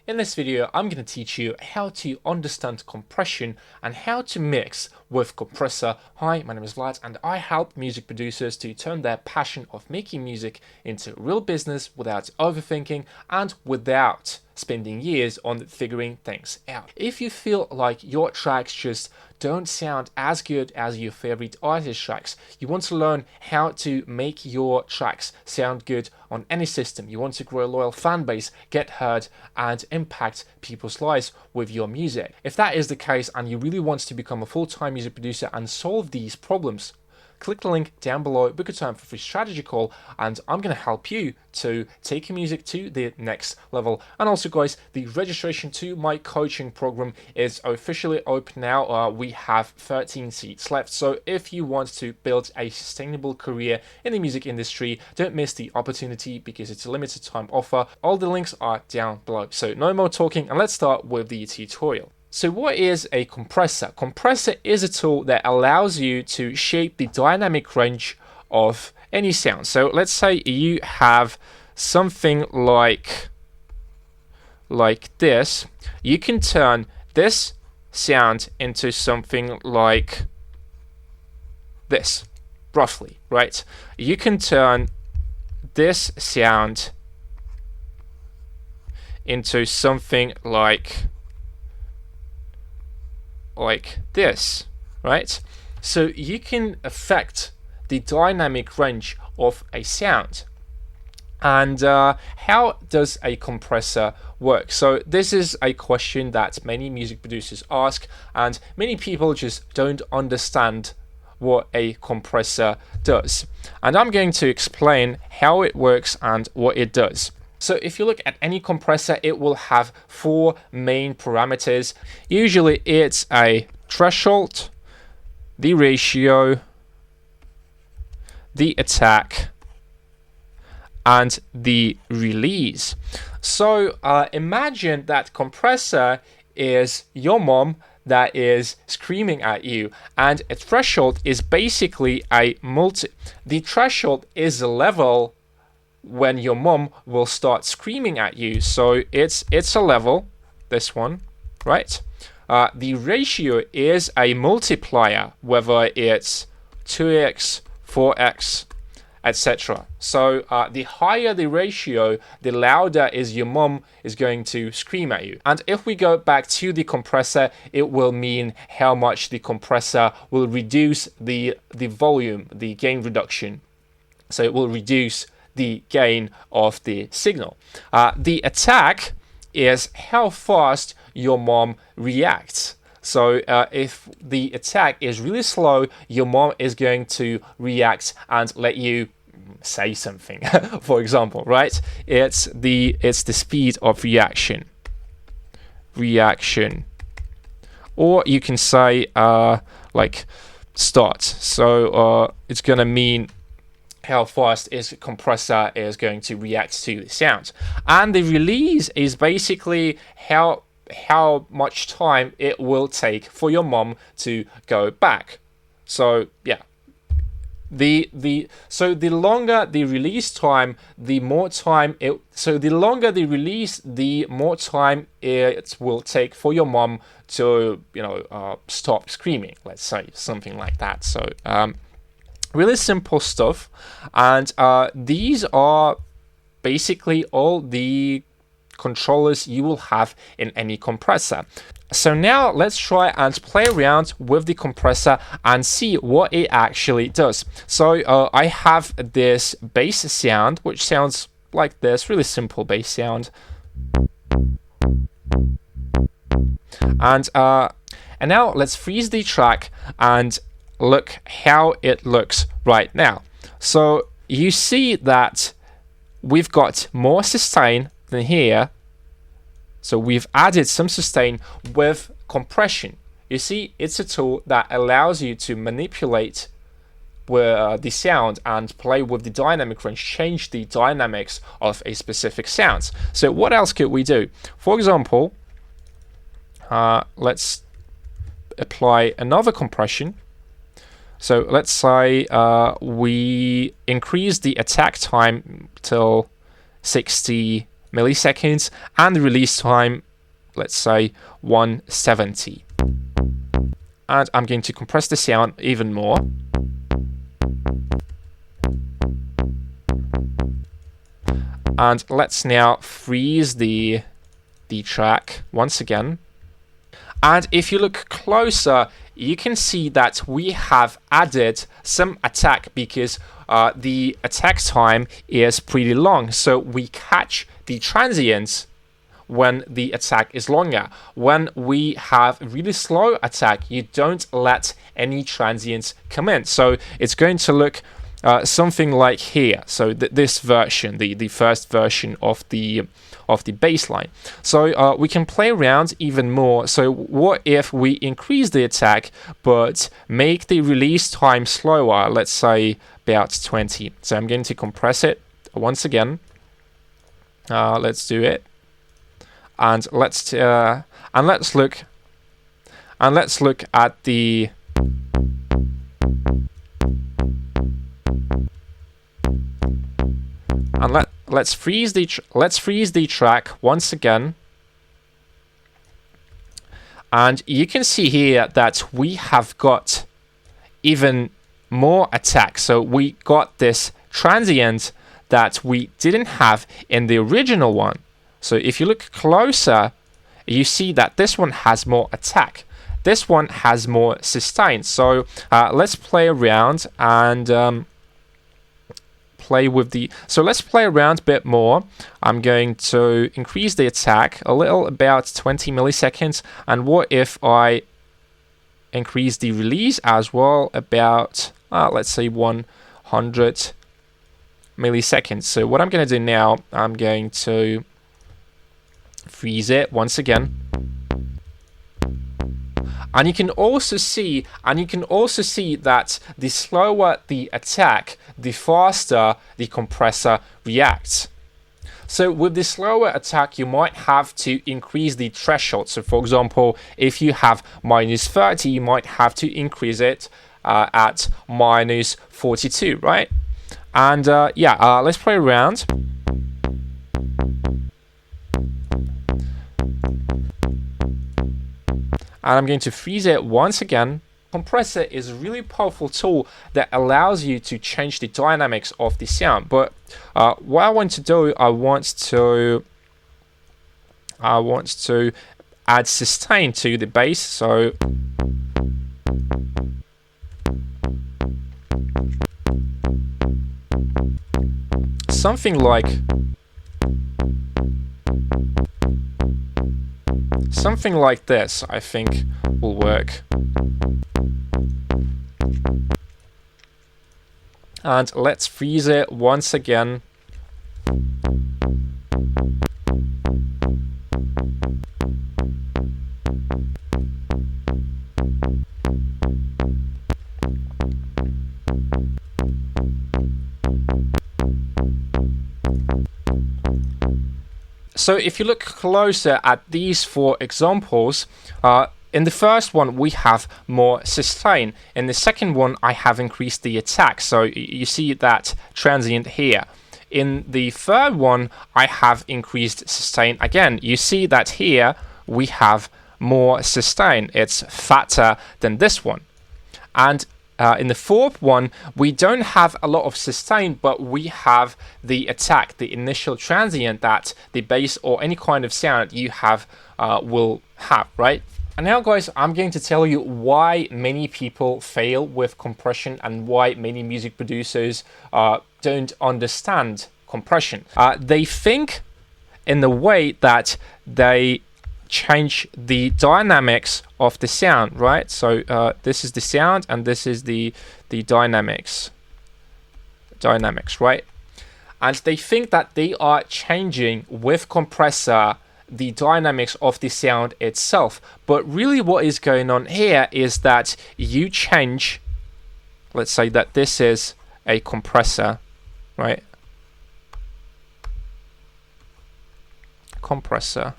In this video, I'm going to teach you how to understand compression and how to mix with Compressor. Hi, my name is Vlad and I help music producers to turn their passion of making music into real business without overthinking and without spending years on figuring things out. If you feel like your tracks just don't sound as good as your favorite artist tracks, you want to learn how to make your tracks sound good on any system, you want to grow a loyal fan base, get heard, and impact people's lives with your music. If that is the case and you really want to become a full-time music producer and solve these problems, click the link down below, book a time for a free strategy call, and I'm going to help you to take your music to the next level. And also, guys, the registration to my coaching program is officially open now. We have 13 seats left. So if you want to build a sustainable career in the music industry, don't miss the opportunity because it's a limited time offer. All the links are down below. So no more talking, and let's start with the tutorial. So what is a compressor? Compressor is a tool that allows you to shape the dynamic range of any sound. So let's say you have something like this. You can turn this sound into something like this, roughly, right? You can turn this sound into something like this, right? So you can affect the dynamic range of a sound. And how does a compressor work? So this is a question that many music producers ask, and many people just don't understand what a compressor does. And I'm going to explain how it works and what it does. So if you look at any compressor, it will have four main parameters. Usually it's a threshold, the ratio, the attack, and the release. So imagine that compressor is your mom that is screaming at you, and a threshold is basically a the threshold is a level when your mom will start screaming at you. So it's a level, this one, right? The ratio is a multiplier, whether it's 2x, 4x, etc. So the higher the ratio, the louder is your mom is going to scream at you. And if we go back to the compressor, it will mean how much the compressor will reduce the volume, the gain reduction. So it will reduce the gain of the signal. The attack is how fast your mom reacts. So if the attack is really slow, your mom is going to react and let you say something. For example, right? It's the speed of reaction. Or you can say like start. So it's gonna mean how fast is compressor is going to react to the sound. And the release is basically how much time it will take for your mom to go back. So yeah, the longer the release time, the more time it will take for your mom to stop screaming, let's say, something like that. So really simple stuff, and these are basically all the controllers you will have in any compressor. So now let's try and play around with the compressor and see what it actually does. So I have this bass sound, which sounds like this, really simple bass sound. And now let's freeze the track and look how it looks right now. So you see that we've got more sustain than here. So we've added some sustain with compression. You see, it's a tool that allows you to manipulate the sound and play with the dynamic range, change the dynamics of a specific sound. So what else could we do? For example, let's apply another compression. So let's say we increase the attack time till 60 milliseconds, and the release time, let's say 170. And I'm going to compress the sound even more. And let's now freeze the track once again. And if you look closer, you can see that we have added some attack because the attack time is pretty long. So we catch the transients when the attack is longer. When we have really slow attack, you don't let any transients come in. So it's going to look something like here. So this version, the first version of the baseline. So we can play around even more. So what if we increase the attack but make the release time slower, let's say about 20. So I'm going to compress it once again. Let's do it. And let's look at the let's freeze the track once again. And you can see here that we have got even more attack. So we got this transient that we didn't have in the original one. So if you look closer, you see that this one has more attack. This one has more sustain. So let's play around and play with the... So let's play around a bit more. I'm going to increase the attack a little, about 20 milliseconds. And what if I increase the release as well, about, let's say 100 milliseconds. So what I'm going to do now, I'm going to freeze it once again. And you can also see that the slower the attack, the faster the compressor reacts. So with the slower attack, you might have to increase the threshold. So for example, if you have -30, you might have to increase it at -42, right? And let's play around. And I'm going to freeze it once again. Compressor is a really powerful tool that allows you to change the dynamics of the sound. But what I want to do, I want to add sustain to the bass. So something like this, I think, will work. And let's freeze it once again. So if you look closer at these 4 examples, in the first one we have more sustain. In the second one I have increased the attack, so you see that transient here. In the third one I have increased sustain again. You see that here we have more sustain. It's fatter than this one. And in the fourth one, we don't have a lot of sustain, but we have the attack, the initial transient that the bass or any kind of sound you have will have, right? And now, guys, I'm going to tell you why many people fail with compression and why many music producers don't understand compression. They think in the way that they change the dynamics of the sound, right? So this is the sound and this is the dynamics, right? And they think that they are changing with compressor the dynamics of the sound itself, but really what is going on here is that you change, let's say that this is a compressor, right? Compressor.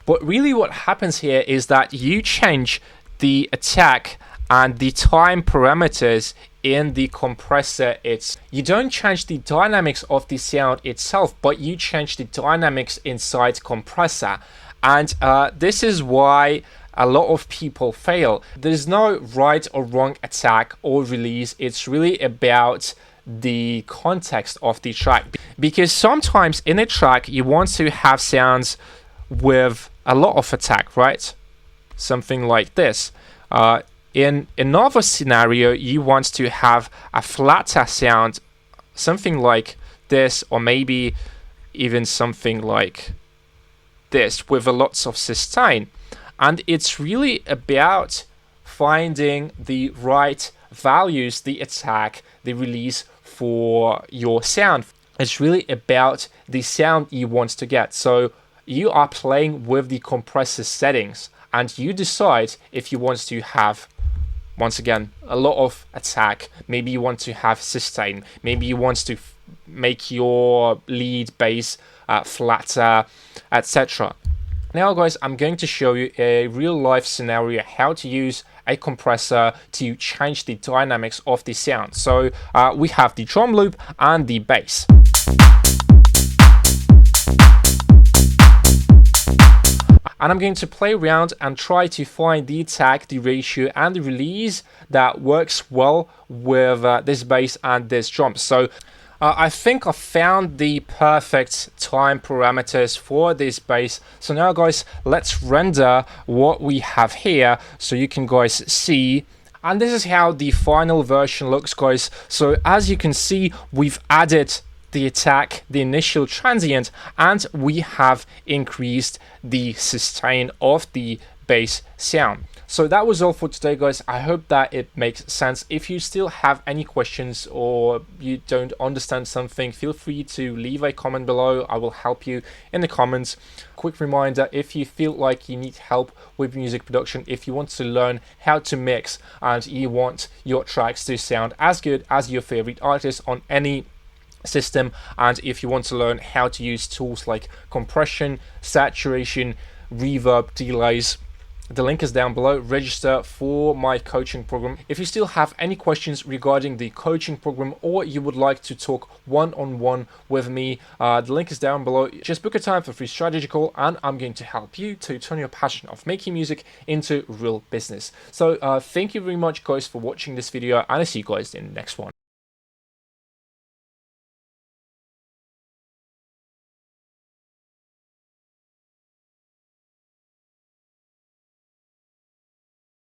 But really what happens here is that you change the attack and the time parameters in the compressor. You don't change the dynamics of the sound itself, but you change the dynamics inside compressor. And this is why a lot of people fail. There's no right or wrong attack or release. It's really about the context of the track, because sometimes in a track you want to have sounds with a lot of attack, right? Something like this. In another scenario, you want to have a flatter sound, something like this, or maybe even something like this with a lots of sustain. And it's really about finding the right values, the attack, the release for your sound. It's really about the sound you want to get. So you are playing with the compressor settings, and you decide if you want to have, once again, a lot of attack. Maybe you want to have sustain. Maybe you want to make your lead bass flatter, etc. Now guys, I'm going to show you a real life scenario how to use a compressor to change the dynamics of the sound. So we have the drum loop and the bass. And I'm going to play around and try to find the attack, the ratio, and the release that works well with this bass and this drum. So I think I found the perfect time parameters for this bass. So now guys, let's render what we have here so you can guys see. And this is how the final version looks, guys. So as you can see, we've added the attack, the initial transient, and we have increased the sustain of the bass sound. So that was all for today, guys. I hope that it makes sense. If you still have any questions or you don't understand something, feel free to leave a comment below. I will help you in the comments. Quick reminder, if you feel like you need help with music production, if you want to learn how to mix and you want your tracks to sound as good as your favorite artist on any system, and if you want to learn how to use tools like compression, saturation, reverb, delays, the link is down below. Register for my coaching program. If you still have any questions regarding the coaching program, or you would like to talk one-on-one with me, the link is down below. Just book a time for free strategy call, and I'm going to help you to turn your passion of making music into real business. So thank you very much, guys, for watching this video, and I'll see you guys in the next one.